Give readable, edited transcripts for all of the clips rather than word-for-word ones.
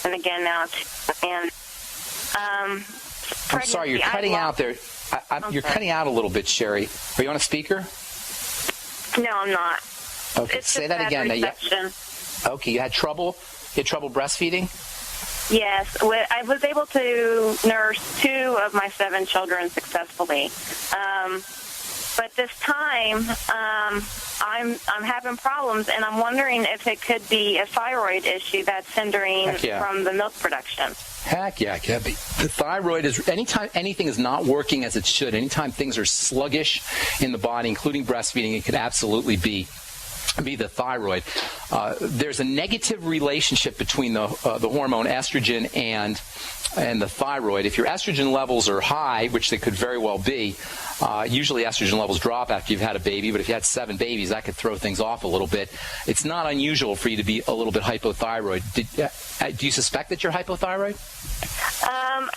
and again now. And I'm sorry, you're cutting out there. You're cutting out a little bit, Sherry. Are you on a speaker? No, I'm not. Okay, it's say that again. Okay, you had trouble breastfeeding? Yes, I was able to nurse 2 of my 7 children successfully. But this time, I'm having problems, and I'm wondering if it could be a thyroid issue that's hindering from the milk production. Heck yeah, it could be. The thyroid is, anytime anything is not working as it should, anytime things are sluggish in the body, including breastfeeding, it could absolutely be the thyroid. There's a negative relationship between the hormone estrogen and the thyroid. If your estrogen levels are high, which they could very well be, usually estrogen levels drop after you've had a baby, but if you had 7 babies, that could throw things off a little bit. It's not unusual for you to be a little bit hypothyroid. Do you suspect that you're hypothyroid?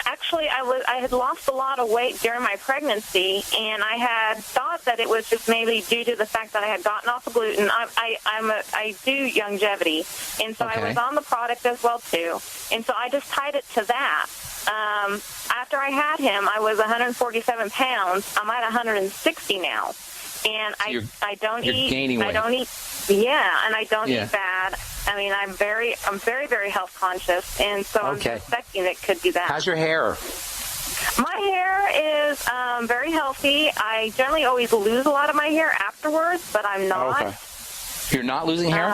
Actually, I had lost a lot of weight during my pregnancy, and I had thought that it was just maybe due to the fact that I had gotten off of gluten. I do longevity, and so I was on the product as well too, and so I just tied it to that. After I had him, I was 147 pounds. I'm at 160 now, and I don't eat. Gaining weight. I don't eat. Yeah, and I don't eat bad. I mean, I'm very, very health conscious, and so I'm suspecting it could be that. How's your hair? My hair is very healthy. I generally always lose a lot of my hair afterwards, but I'm not. Okay. You're not losing hair?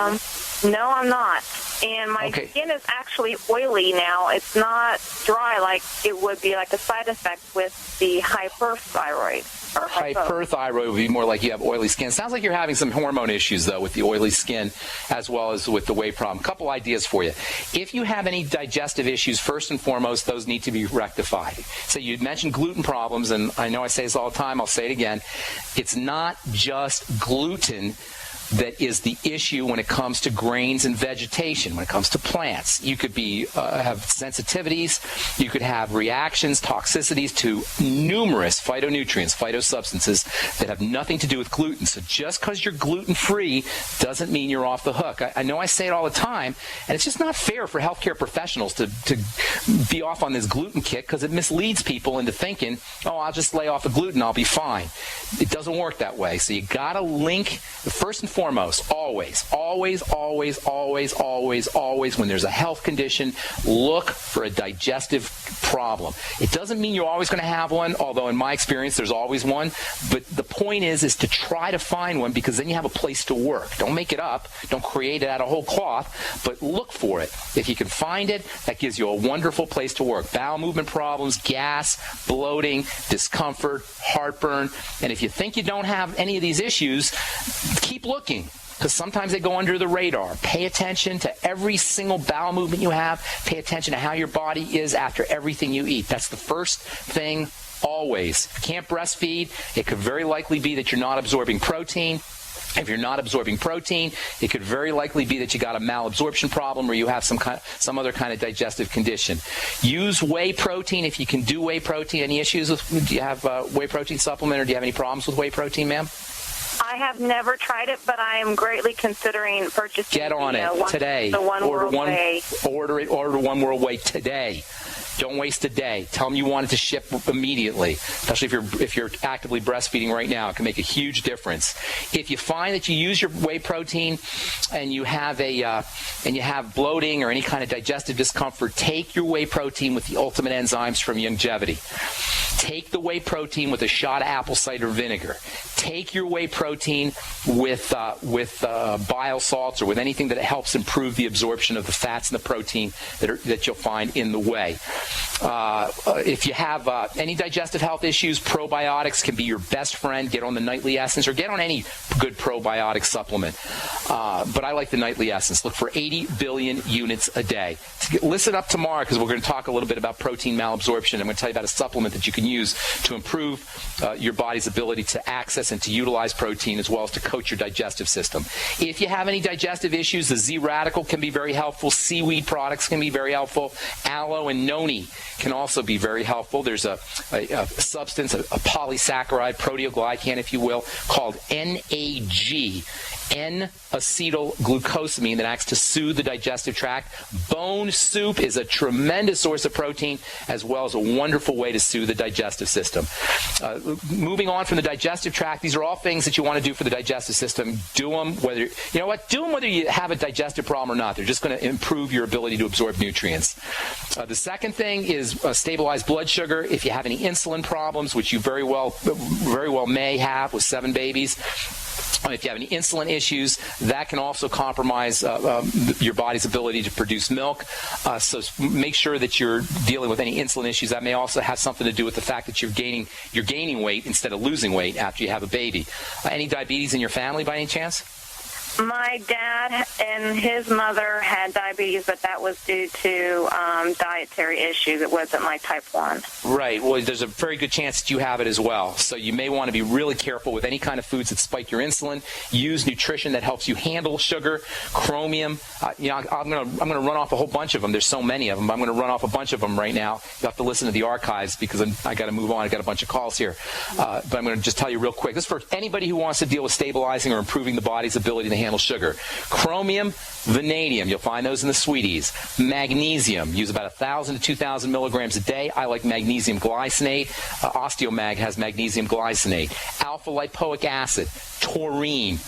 No, I'm not. And my skin is actually oily now. It's not dry like it would be, like a side effect with the hyperthyroid. Hyperthyroid would be more like you have oily skin. Sounds like you're having some hormone issues, though, with the oily skin as well as with the weight problem. Couple ideas for you. If you have any digestive issues, first and foremost, those need to be rectified. So you mentioned gluten problems, and I know I say this all the time. I'll say it again. It's not just gluten that is the issue when it comes to grains and vegetation, when it comes to plants. You could have sensitivities, you could have reactions, toxicities to numerous phytonutrients, phytosubstances that have nothing to do with gluten. So just because you're gluten-free doesn't mean you're off the hook. I know I say it all the time, and it's just not fair for healthcare professionals to be off on this gluten kick because it misleads people into thinking, oh, I'll just lay off the gluten, I'll be fine. It doesn't work that way. So you got to link, first and foremost, always, when there's a health condition, look for a digestive problem. It doesn't mean you're always going to have one, although in my experience there's always one, but the point is to try to find one because then you have a place to work. Don't make it up. Don't create it out of whole cloth, but look for it. If you can find it, that gives you a wonderful place to work. Bowel movement problems, gas, bloating, discomfort, heartburn, and if you think you don't have any of these issues, keep looking, because sometimes they go under the radar. Pay attention to every single bowel movement you have. Pay attention to how your body is after everything you eat. That's the first thing always. If you can't breastfeed, it could very likely be that you're not absorbing protein. If you're not absorbing protein, it could very likely be that you got a malabsorption problem or you have some other kind of digestive condition. Use whey protein if you can do whey protein. Any issues do you have whey protein supplement, or do you have any problems with whey protein, ma'am? I have never tried it, but I am greatly considering purchasing. Get on it today. The One World Whey. Order One World Whey today. Don't waste a day. Tell them you want it to ship immediately, especially if you're actively breastfeeding right now. It can make a huge difference. If you find that you use your whey protein and you have bloating or any kind of digestive discomfort, take your whey protein with the ultimate enzymes from Longevity. Take the whey protein with a shot of apple cider vinegar. Take your whey protein with bile salts or with anything that helps improve the absorption of the fats and the protein that you'll find in the whey. If you have any digestive health issues, probiotics can be your best friend. Get on the Nightly Essence or get on any good probiotic supplement. But I like the Nightly Essence. Look for 80 billion units a day. Listen up tomorrow because we're going to talk a little bit about protein malabsorption. I'm going to tell you about a supplement that you can use to improve your body's ability to access and to utilize protein as well as to coach your digestive system. If you have any digestive issues, the Z-Radical can be very helpful. Seaweed products can be very helpful. Aloe and noni can also be very helpful. There's a substance, a polysaccharide, proteoglycan, if you will, called NAG. N-acetylglucosamine that acts to soothe the digestive tract. Bone soup is a tremendous source of protein, as well as a wonderful way to soothe the digestive system. Moving on from the digestive tract, these are all things that you want to do for the digestive system. Do them whether you have a digestive problem or not. They're just going to improve your ability to absorb nutrients. The second thing is stabilize blood sugar. If you have any insulin problems, which you very well may have with 7 babies, if you have any insulin issues, that can also compromise your body's ability to produce milk. So make sure that you're dealing with any insulin issues. That may also have something to do with the fact that you're gaining weight instead of losing weight after you have a baby. Any diabetes in your family by any chance? My dad and his mother had diabetes, but that was due to dietary issues. It wasn't like type 1. Right. Well, there's a very good chance that you have it as well. So you may want to be really careful with any kind of foods that spike your insulin. Use nutrition that helps you handle sugar, chromium. I'm going to run off a whole bunch of them. There's so many of them. I'm going to run off a bunch of them right now. You have to listen to the archives because I got to move on. I got a bunch of calls here. But I'm going to just tell you real quick. This is for anybody who wants to deal with stabilizing or improving the body's ability to handle sugar. Chromium, vanadium, you'll find those in the sweeties. Magnesium, use about 1,000 to 2,000 milligrams a day. I like magnesium glycinate. Osteomag has magnesium glycinate. Alpha lipoic acid, taurine.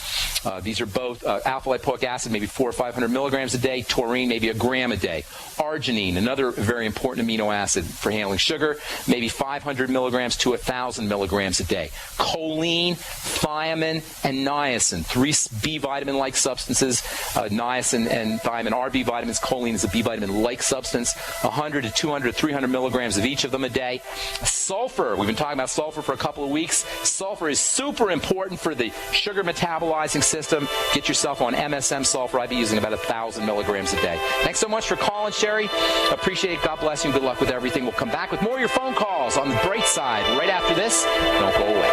These are both alpha lipoic acid, maybe 400 or 500 milligrams a day. Taurine, maybe a gram a day. Arginine, another very important amino acid for handling sugar, maybe 500 milligrams to 1,000 milligrams a day. Choline, thiamine, and niacin, 3 B vitamin-like substances. Niacin and thiamine are B vitamins. Choline is a B vitamin-like substance. 100 to 200 to 300 milligrams of each of them a day. Sulfur, we've been talking about sulfur for a couple of weeks. Sulfur is super important for the sugar metabolizing system. Get yourself on MSM sulfur. I'd be using about 1,000 milligrams a day. Thanks so much for calling, Sherry. Appreciate it. God bless you and good luck with everything. We'll come back with more of your phone calls on the Bright Side right after this. Don't go away.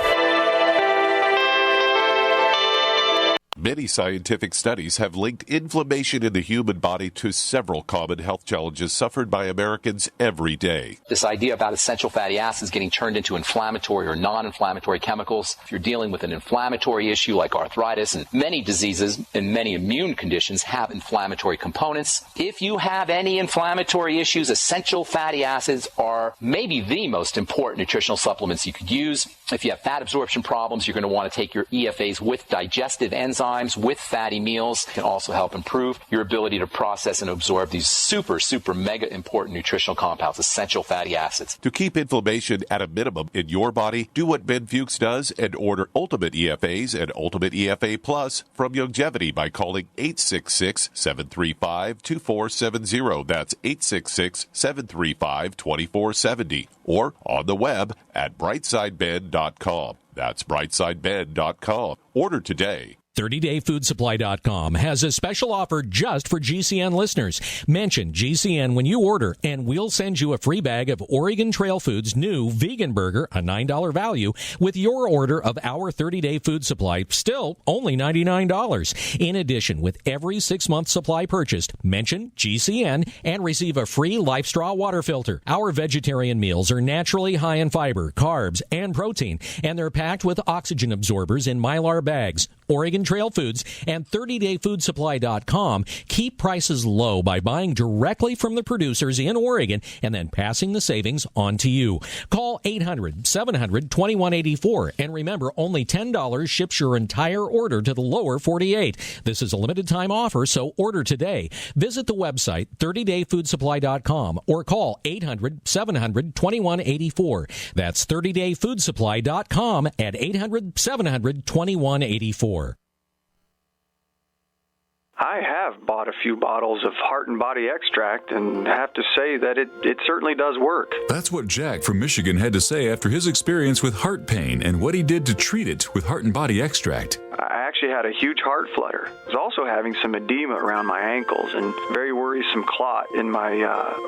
Many scientific studies have linked inflammation in the human body to several common health challenges suffered by Americans every day. This idea about essential fatty acids getting turned into inflammatory or non-inflammatory chemicals. If you're dealing with an inflammatory issue like arthritis, and many diseases and many immune conditions have inflammatory components. If you have any inflammatory issues, essential fatty acids are maybe the most important nutritional supplements you could use. If you have fat absorption problems, you're going to want to take your EFAs with digestive enzymes, with fatty meals. It can also help improve your ability to process and absorb these super mega important nutritional compounds, essential fatty acids. To keep inflammation at a minimum in your body, do what Ben Fuchs does and order Ultimate EFAs and Ultimate EFA Plus from Longevity by calling 866-735-2470. That's 866-735-2470. Or on the web at brightsideben.com. That's brightsideben.com. Order today. 30dayfoodsupply.com has a special offer just for GCN listeners. Mention GCN when you order, and we'll send you a free bag of Oregon Trail Foods' new vegan burger, a $9 value, with your order of our 30-day food supply, still only $99. In addition, with every 6-month supply purchased, mention GCN and receive a free Life Straw water filter. Our vegetarian meals are naturally high in fiber, carbs, and protein, and they're packed with oxygen absorbers in Mylar bags. Oregon Trail Foods and 30dayfoodsupply.com keep prices low by buying directly from the producers in Oregon and then passing the savings on to you. Call 800-700-2184, and remember, only $10 ships your entire order to the lower 48. This is a limited time offer, so order today. Visit the website 30dayfoodsupply.com or call 800-700-2184. That's 30dayfoodsupply.com at 800-700-2184. I have bought a few bottles of Heart and Body Extract and have to say that it certainly does work. That's what Jack from Michigan had to say after his experience with heart pain and what he did to treat it with Heart and Body Extract. I actually had a huge heart flutter. I was also having some edema around my ankles and very worrisome clot in my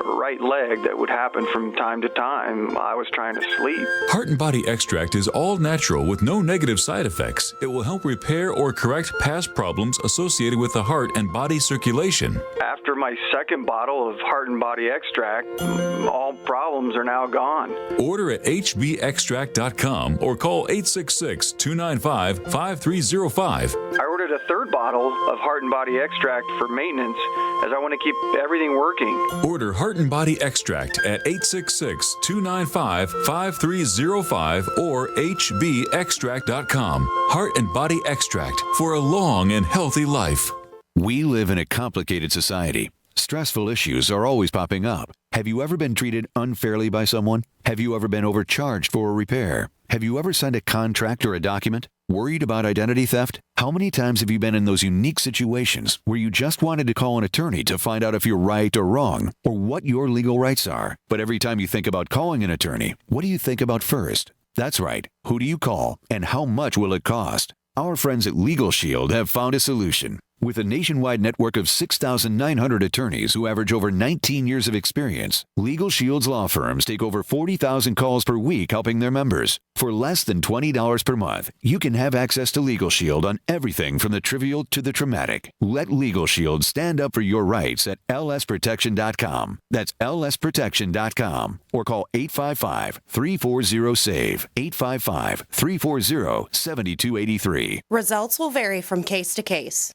right leg that would happen from time to time while I was trying to sleep. Heart and Body Extract is all natural with no negative side effects. It will help repair or correct past problems associated with the heart and body circulation. After my second bottle of Heart and Body Extract, all problems are now gone. Order at hbextract.com or call 866-295-5305. I ordered a third bottle of Heart and Body Extract for maintenance, as I want to keep everything working. Order Heart and Body Extract at 866-295-5305 or hbextract.com. Heart and Body Extract for a long and healthy life. We live in a complicated society. Stressful issues are always popping up. Have you ever been treated unfairly by someone? Have you ever been overcharged for a repair? Have you ever signed a contract or a document? Worried about identity theft? How many times have you been in those unique situations where you just wanted to call an attorney to find out if you're right or wrong or what your legal rights are? But every time you think about calling an attorney, what do you think about first? That's right. Who do you call and how much will it cost? Our friends at Legal Shield have found a solution. With a nationwide network of 6,900 attorneys who average over 19 years of experience, Legal Shield's law firms take over 40,000 calls per week helping their members. For less than $20 per month, you can have access to Legal Shield on everything from the trivial to the traumatic. Let Legal Shield stand up for your rights at lsprotection.com. That's lsprotection.com. Or call 855-340-SAVE, 855-340-7283. Results will vary from case to case.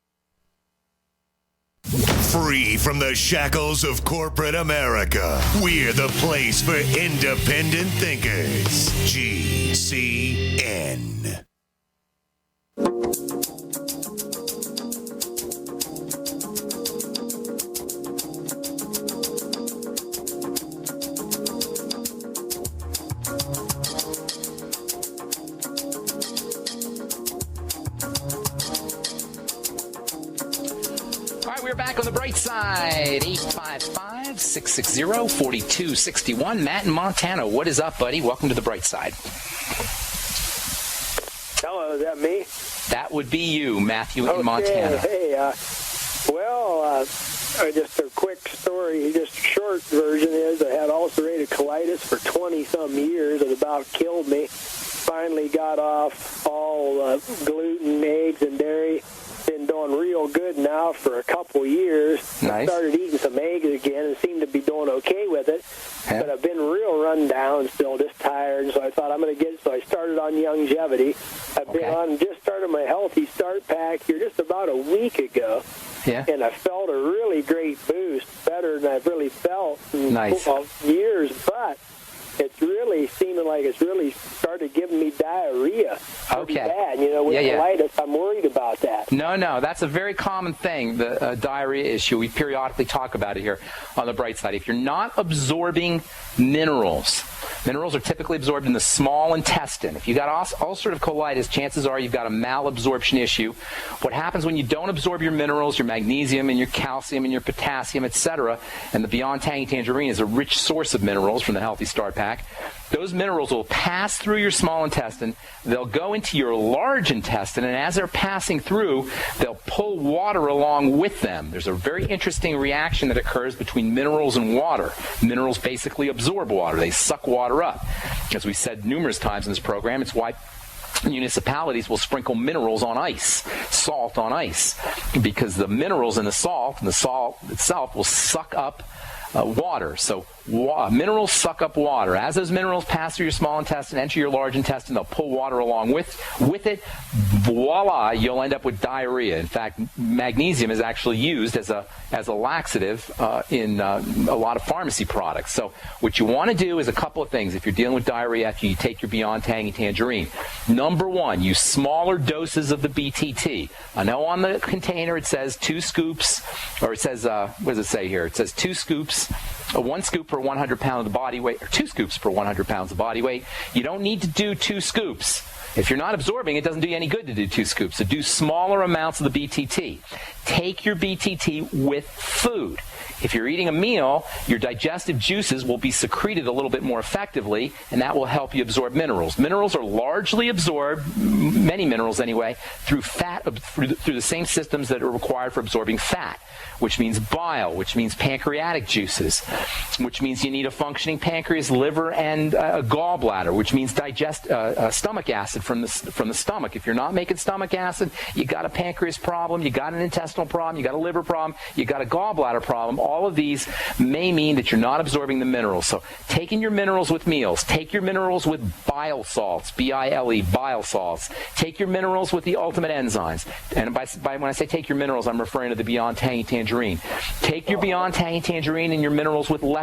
Free from the shackles of corporate America, we're the place for independent thinkers. GCN. We're back on the bright side. 855-660-4261. Matt in Montana, what is up, buddy? Welcome to the bright side. Hello, is that me? That would be you, Matthew in Montana. Hey, just a quick story. Just a short version is I had ulcerative colitis for 20-some years. It about killed me. Finally got off all gluten, eggs, and dairy. Been doing real good now for a couple years. Nice. Started eating some eggs again and seemed to be doing okay with it. Yeah. But I've been real run down, still just tired. So I thought I'm going to so I started on longevity. I've been just started my Healthy Start Pack here just about a week ago. Yeah. And I felt a really great boost, better than I've really felt in years. But it's really seeming like it's really started giving me diarrhea. Pretty bad. With colitis, I'm worried about that. No, that's a very common thing, the diarrhea issue. We periodically talk about it here on the bright side. If you're not absorbing minerals are typically absorbed in the small intestine. If you got ulcerative colitis, chances are you've got a malabsorption issue. What happens when you don't absorb your minerals, your magnesium and your calcium and your potassium, etc., and the Beyond Tangy Tangerine is a rich source of minerals from the Healthy Start Pack, those minerals will pass through your small intestine, they'll go into your large intestine, and as they're passing through, they'll pull water along with them. There's a very interesting reaction that occurs between minerals and water. Minerals basically absorb water. They suck water up. As we said numerous times in this program, it's why municipalities will sprinkle minerals on ice, salt on ice, because the minerals in the salt and the salt itself will suck up water. So minerals suck up water. As those minerals pass through your small intestine, enter your large intestine, they'll pull water along with it. Voila, you'll end up with diarrhea. In fact, magnesium is actually used as a laxative in a lot of pharmacy products. So what you want to do is a couple of things if you're dealing with diarrhea after you take your Beyond Tangy Tangerine. Number one, use smaller doses of the BTT. I know on the container it says 2 scoops, or it says, what does it say here? It says 2 scoops. 1 scoop per 100 pounds of body weight, or 2 scoops per 100 pounds of body weight. You don't need to do 2 scoops. If you're not absorbing, it doesn't do you any good to do 2 scoops. So do smaller amounts of the BTT. Take your BTT with food. If you're eating a meal, your digestive juices will be secreted a little bit more effectively, and that will help you absorb minerals. Minerals are largely absorbed, many minerals anyway, through fat, through the same systems that are required for absorbing fat, which means bile, which means pancreatic juices, which means you need a functioning pancreas, liver, and a gallbladder, which means stomach acid from the stomach. If you're not making stomach acid, you got a pancreas problem, you got an intestinal problem, you got a liver problem, you got a gallbladder problem. All of these may mean that you're not absorbing the minerals. So taking your minerals with meals, take your minerals with bile salts, B-I-L-E, bile salts. Take your minerals with the ultimate enzymes. And by when I say take your minerals, I'm referring to the Beyond Tangy Tangerine. Take your Beyond Tangy Tangerine and your minerals with less